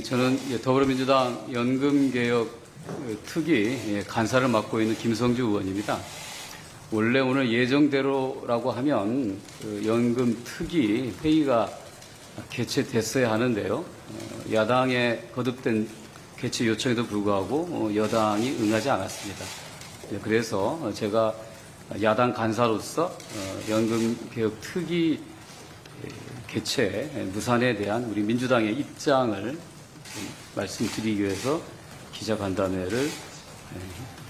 저는 더불어민주당 연금개혁 특위 간사를 맡고 있는 김성주 의원입니다. 원래 오늘 예정대로라고 하면 연금 특위 회의가 개최됐어야 하는데요. 야당의 거듭된 개최 요청에도 불구하고 여당이 응하지 않았습니다. 그래서 제가 야당 간사로서 연금개혁 특위 개최 무산에 대한 우리 민주당의 입장을 말씀드리기 위해서 기자간담회를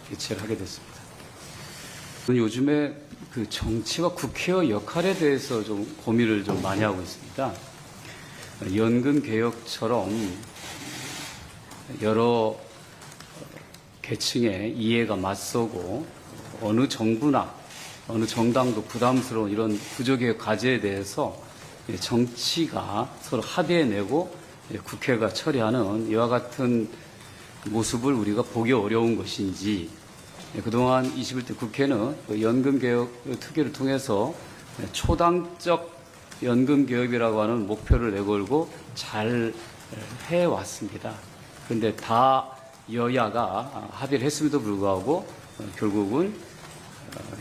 개최를 하게 됐습니다. 요즘에 그 정치와 국회의 역할에 대해서 좀 고민을 좀 많이 하고 있습니다. 연금개혁처럼 여러 계층의 이해가 맞서고 어느 정부나 어느 정당도 부담스러운 이런 구조개혁 과제에 대해서 정치가 서로 합의해내고 국회가 처리하는 이와 같은 모습을 우리가 보기 어려운 것인지, 그동안 21대 국회는 연금개혁 특위를 통해서 초당적 연금개혁이라고 하는 목표를 내걸고 잘 해왔습니다. 그런데 다 여야가 합의를 했음에도 불구하고 결국은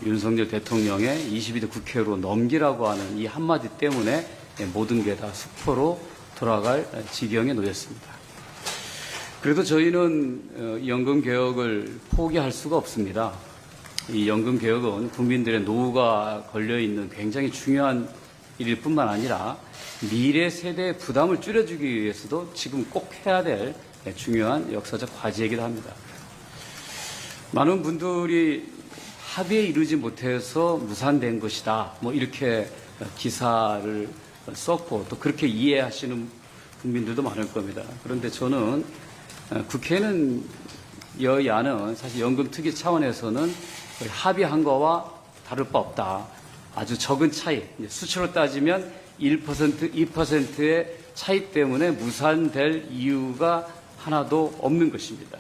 윤석열 대통령의 22대 국회로 넘기라고 하는 이 한마디 때문에 모든 게 다 수포로 돌아갈 지경에 놓였습니다. 그래도 저희는 연금개혁을 포기할 수가 없습니다. 이 연금개혁은 국민들의 노후가 걸려있는 굉장히 중요한 일일 뿐만 아니라 미래 세대의 부담을 줄여주기 위해서도 지금 꼭 해야 될 중요한 역사적 과제이기도 합니다. 많은 분들이 합의에 이르지 못해서 무산된 것이다, 이렇게 기사를 썼고 또 그렇게 이해하시는 국민들도 많을 겁니다. 그런데 저는 국회는 여야는 사실 연금특위 차원에서는 합의한 거와 다를 바 없다. 아주 적은 차이, 수치로 따지면 1%, 2%의 차이 때문에 무산될 이유가 하나도 없는 것입니다.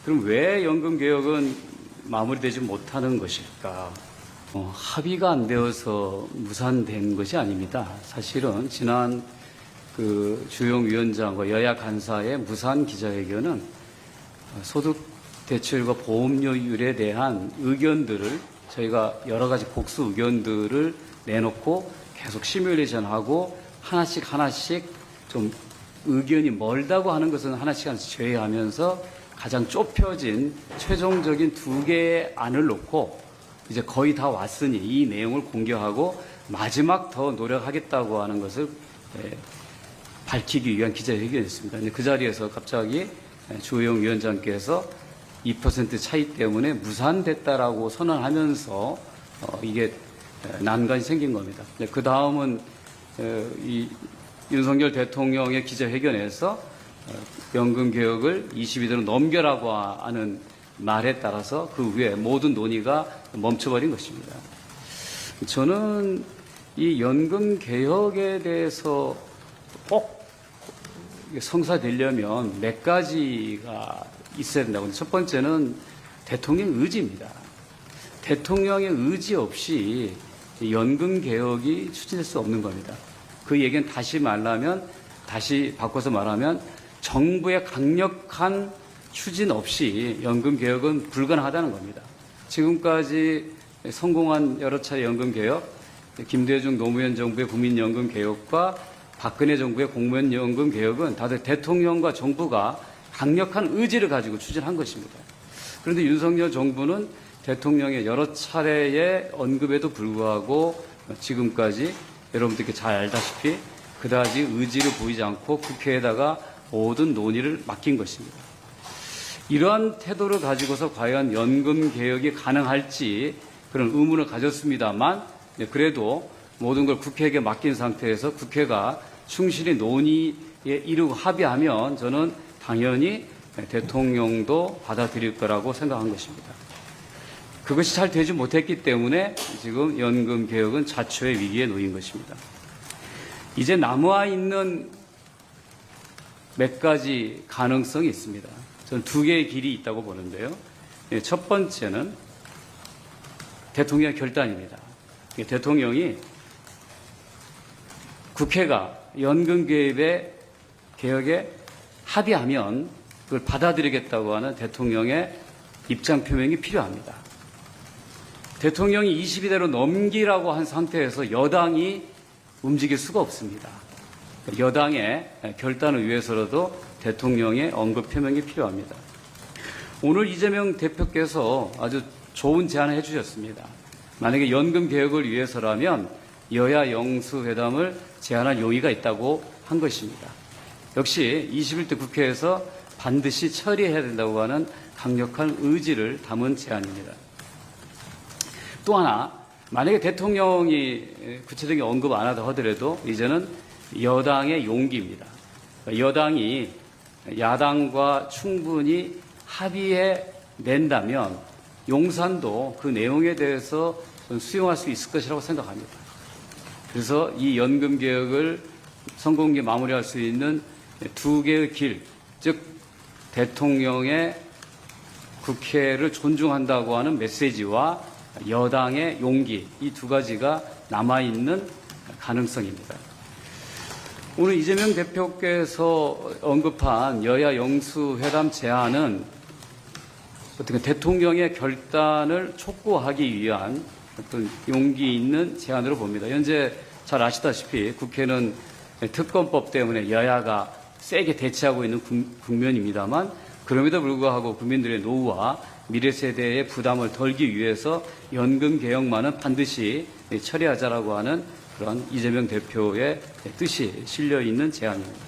그럼 왜 연금개혁은 마무리되지 못하는 것일까? 합의가 안 되어서 무산된 것이 아닙니다. 사실은 지난 주영 위원장과 여야 간사의 무산 기자회견은 소득 대체율과 보험료율에 대한 의견들을 저희가 여러 가지 복수 의견들을 내놓고 계속 시뮬레이션하고 하나씩 좀 의견이 멀다고 하는 것은 하나씩 제외하면서 가장 좁혀진 최종적인 두 개의 안을 놓고 이제 거의 다 왔으니 이 내용을 공개하고 마지막 더 노력하겠다고 하는 것을 밝히기 위한 기자회견이었습니다. 그 자리에서 갑자기 주호영 위원장께서 2% 차이 때문에 무산됐다라고 선언하면서 이게 난관이 생긴 겁니다. 그 다음은 이 윤석열 대통령의 기자회견에서 연금개혁을 22대로 넘겨라고 하는 말에 따라서 그 후에 모든 논의가 멈춰버린 것입니다. 저는 이 연금개혁에 대해서 꼭 성사되려면 몇 가지가 있어야 된다고. 첫 번째는 대통령 의지입니다. 대통령의 의지 없이 연금개혁이 추진될 수 없는 겁니다. 그 얘기는 다시 바꿔서 말하면 정부의 강력한 추진 없이 연금개혁은 불가능하다는 겁니다. 지금까지 성공한 여러 차례 연금개혁, 김대중 노무현 정부의 국민연금개혁과 박근혜 정부의 공무원연금개혁은 다들 대통령과 정부가 강력한 의지를 가지고 추진한 것입니다. 그런데 윤석열 정부는 대통령의 여러 차례의 언급에도 불구하고 지금까지 여러분들께 잘 알다시피 그다지 의지를 보이지 않고 국회에다가 모든 논의를 맡긴 것입니다. 이러한 태도를 가지고서 과연 연금개혁이 가능할지 그런 의문을 가졌습니다만, 그래도 모든 걸 국회에게 맡긴 상태에서 국회가 충실히 논의에 이르고 합의하면 저는 당연히 대통령도 받아들일 거라고 생각한 것입니다. 그것이 잘 되지 못했기 때문에 지금 연금개혁은 자초의 위기에 놓인 것입니다. 이제 남아있는 몇 가지 가능성이 있습니다. 저는 두 개의 길이 있다고 보는데요. 첫 번째는 대통령의 결단입니다. 대통령이 국회가 연금개혁에 합의하면 그걸 받아들이겠다고 하는 대통령의 입장 표명이 필요합니다. 대통령이 22대로 넘기라고 한 상태에서 여당이 움직일 수가 없습니다. 여당의 결단을 위해서라도 대통령의 언급 표명이 필요합니다. 오늘 이재명 대표께서 아주 좋은 제안을 해주셨습니다. 만약에 연금 개혁을 위해서라면 여야 영수회담을 제안할 용의가 있다고 한 것입니다. 역시 21대 국회에서 반드시 처리해야 된다고 하는 강력한 의지를 담은 제안입니다. 또 하나, 만약에 대통령이 구체적인 언급 안 하다 하더라도 이제는 여당의 용기입니다. 여당이 야당과 충분히 합의해 낸다면 용산도 그 내용에 대해서 수용할 수 있을 것이라고 생각합니다. 그래서 이 연금 개혁을 성공하게 마무리할 수 있는 두 개의 길, 즉 대통령의 국회를 존중한다고 하는 메시지와 여당의 용기, 이 두 가지가 남아있는 가능성입니다. 오늘 이재명 대표께서 언급한 여야 영수회담 제안은 어떻게 대통령의 결단을 촉구하기 위한 어떤 용기 있는 제안으로 봅니다. 현재 잘 아시다시피 국회는 특검법 때문에 여야가 세게 대치하고 있는 국면입니다만 그럼에도 불구하고 국민들의 노후와 미래 세대의 부담을 덜기 위해서 연금 개혁만은 반드시 처리하자라고 하는 그런 이재명 대표의 뜻이 실려 있는 제안입니다.